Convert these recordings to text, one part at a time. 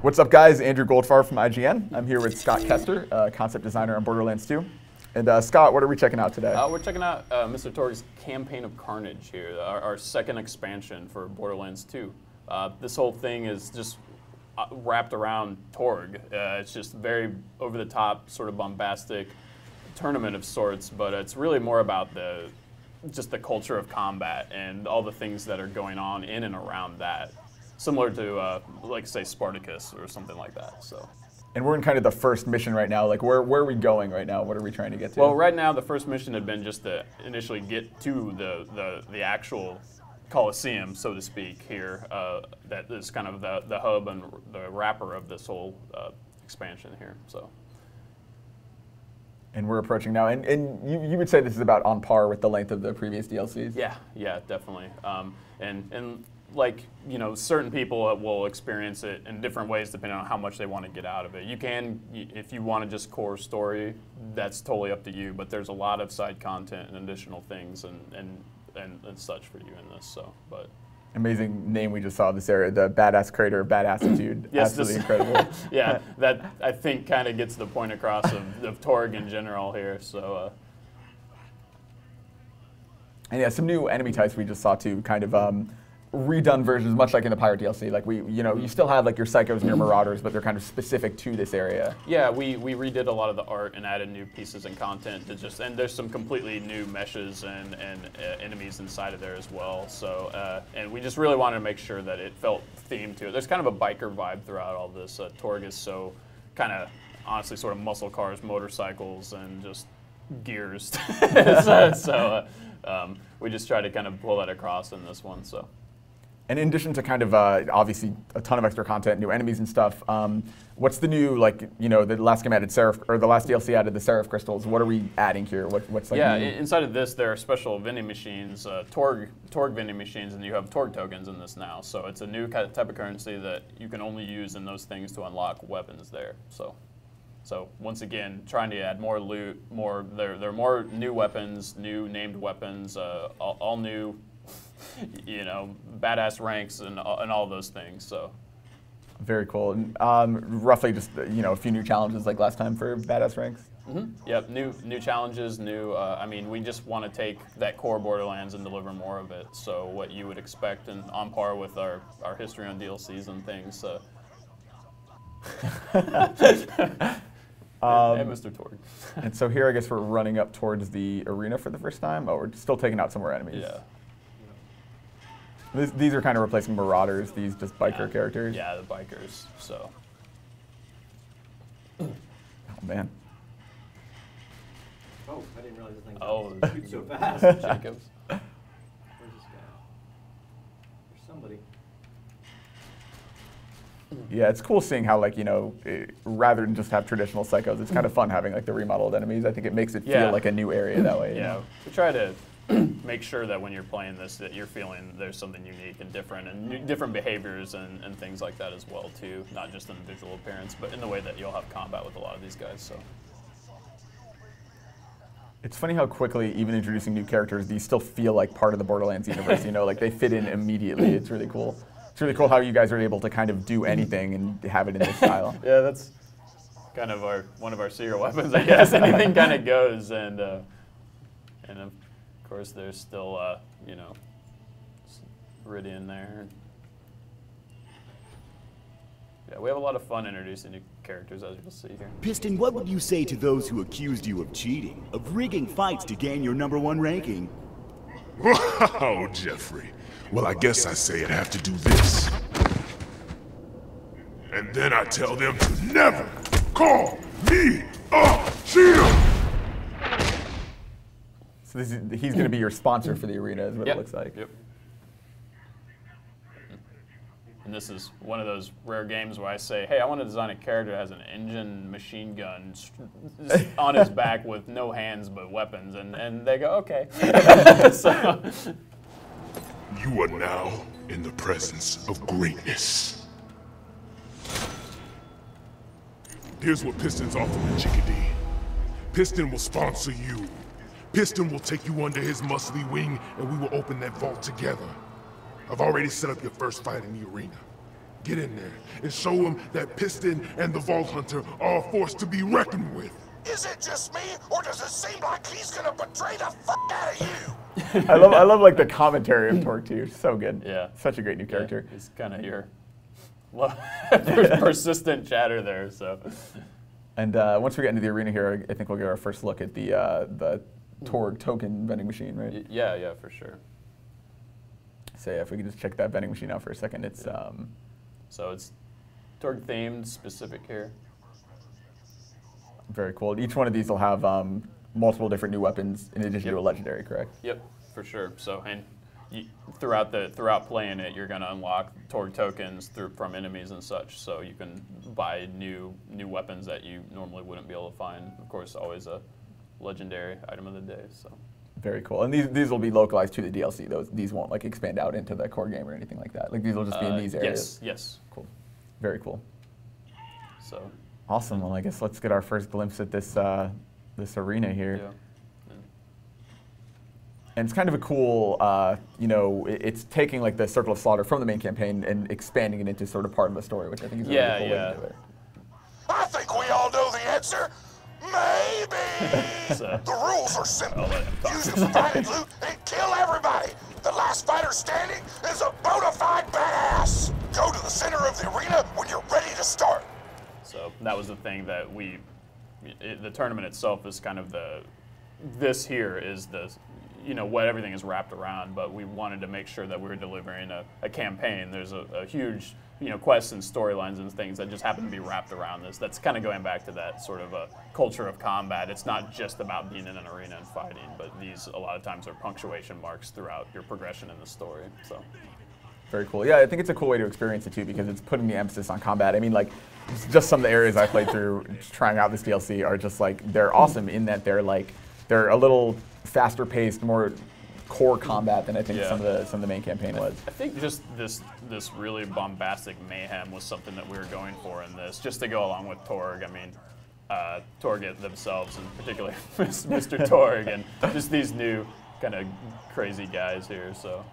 What's up, guys? Andrew Goldfarb from IGN. I'm here with Scott Kester, concept designer on Borderlands 2. And Scott, what are we checking out today? We're checking out Mr. Torgue's Campaign of Carnage here, our second expansion for Borderlands 2. This whole thing is just wrapped around Torgue. It's just very over-the-top, sort of bombastic tournament of sorts, but it's really more about just the culture of combat and all the things that are going on in and around that. Similar to, like, say, Spartacus or something like that. So. And we're in kind of the first mission right now. Like, where are we going right now? What are we trying to get to? Well, right now, the first mission had been just to initially get to the actual Coliseum, so to speak, here. That is kind of the hub and the wrapper of this whole expansion here. So. And we're approaching now. And you would say this is about on par with the length of the previous DLCs? Yeah, definitely. And like, you know, certain people will experience it in different ways depending on how much they want to get out of it. You can, if you want to just core story, that's totally up to you, but there's a lot of side content and additional things and such for you in this, so, but. Amazing name we just saw this area, the Badass Crater of Badassitude. Yes, absolutely incredible. Yeah, that I think kind of gets the point across of Torgue in general here, so. And yeah, some new enemy types we just saw too, kind of redone versions, much like in the Pirate DLC. Like you still have like your Psychos and your Marauders, but they're kind of specific to this area. Yeah, we redid a lot of the art and added new pieces and content to and there's some completely new meshes and enemies inside of there as well. So and we just really wanted to make sure that it felt themed to it. There's kind of a biker vibe throughout all this. Torgue is so kind of honestly sort of muscle cars, motorcycles, and just gears. so we just tried to kind of pull that across in this one. So. And in addition to kind of obviously a ton of extra content, new enemies and stuff, what's the new, like, you know, the last game added Seraph, or the last DLC added the Seraph crystals. What are we adding here? What's like? Yeah, new? Inside of this there are special vending machines, Torgue vending machines, and you have Torgue tokens in this now. So it's a new type of currency that you can only use in those things to unlock weapons there. So once again, trying to add more loot, there are more new weapons, new named weapons, all new. You know, badass ranks and all those things. So very cool. And roughly just a few new challenges like last time for badass ranks. Mm-hmm. Yep, new challenges. I mean, we just want to take that core Borderlands and deliver more of it. So what you would expect, and on par with our history on DLCs and things. And Mr. Torgue. And so here, I guess we're running up towards the arena for the first time. Oh, we're still taking out some more enemies. Yeah. These are kind of replacing Marauders, these just biker characters. Yeah, the bikers, so. Oh, man. Oh, I didn't realize this thing shoots so fast. Jacobs. Where's this guy? There's somebody. Yeah, it's cool seeing how, like, rather than just have traditional Psychos, it's kind of fun having, like, the remodeled enemies. I think it makes it feel like a new area that way. Yeah, we try to make sure that when you're playing this that you're feeling there's something unique and different behaviors and things like that as well too, not just in the visual appearance but in the way that you'll have combat with a lot of these guys. So it's funny how quickly, even introducing new characters, these still feel like part of the Borderlands universe, like they fit in immediately. It's really cool. It's really cool how you guys are able to kind of do anything and have it in this style. Yeah, that's kind of one of our secret weapons, I guess. Anything kind of goes, and of course, there's still, Iridian there. Yeah, we have a lot of fun introducing new characters, as you'll see here. Piston, what would you say to those who accused you of cheating, of rigging fights to gain your #1 ranking? Wow, Jeffrey. Well, I guess I say I'd have to do this. And then I tell them to never call me a cheater! So he's going to be your sponsor for the arena, is what it looks like. Yep. And this is one of those rare games where I say, hey, I want to design a character that has an engine machine gun on his back with no hands but weapons. And they go, okay. So. You are now in the presence of greatness. Here's what Piston's offering, Chickadee. Piston will sponsor you. Piston will take you under his muscly wing, and we will open that vault together. I've already set up your first fight in the arena. Get in there and show them that Piston and the Vault Hunter are a force to be reckoned with. Is it just me, or does it seem like he's gonna betray the fuck out of you? I love like the commentary of Torgue too. So good. Yeah. Such a great new character. Yeah, he's kind of your persistent chatter there. So. And once we get into the arena here, I think we'll get our first look at the Torgue token vending machine, right? Yeah, for sure. So yeah, if we could just check that vending machine out for a second, it's So it's Torgue themed, specific here. very cool. Each one of these will have multiple different new weapons in addition to a legendary, correct? Yep, for sure. So and throughout playing it, you're gonna unlock Torgue tokens from enemies and such. So you can buy new weapons that you normally wouldn't be able to find. Of course, always a legendary item of the day. So. Very cool. And these will be localized to the DLC. These won't like expand out into the core game or anything like that. Like these will just be in these areas. Yes. Cool. Very cool. So. Awesome. Well, I guess let's get our first glimpse at this this arena here. Yeah. And it's kind of a cool, it's taking like the Circle of Slaughter from the main campaign and expanding it into sort of part of the story, which I think is a really cool way to do it. I think we all know the answer. Maybe. The rules are simple. Use the provided loot and kill everybody. The last fighter standing is a bona fide badass. Go to the center of the arena when you're ready to start. So that was the thing that the tournament itself is kind of this here is what everything is wrapped around, but we wanted to make sure that we were delivering a campaign. There's a huge, quests and storylines and things that just happen to be wrapped around this. That's kind of going back to that sort of a culture of combat. It's not just about being in an arena and fighting, but these a lot of times are punctuation marks throughout your progression in the story. So. Very cool. Yeah, I think it's a cool way to experience it too because it's putting the emphasis on combat. I mean, like, just some of the areas I played through trying out this DLC are just like, they're awesome in that they're a little faster paced, more core combat than I think some of the main campaign was. I think just this really bombastic mayhem was something that we were going for in this, just to go along with Torgue. I mean, Torgue themselves, and particularly Mr. Torgue, and just these new kind of crazy guys here. So.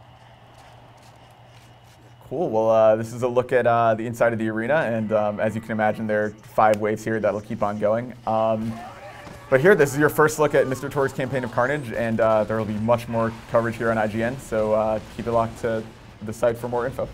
Cool. Well, this is a look at the inside of the arena, and as you can imagine, there are 5 waves here that'll keep on going. But here, this is your first look at Mr. Torgue's campaign of Carnage, and there will be much more coverage here on IGN, so keep it locked to the site for more info.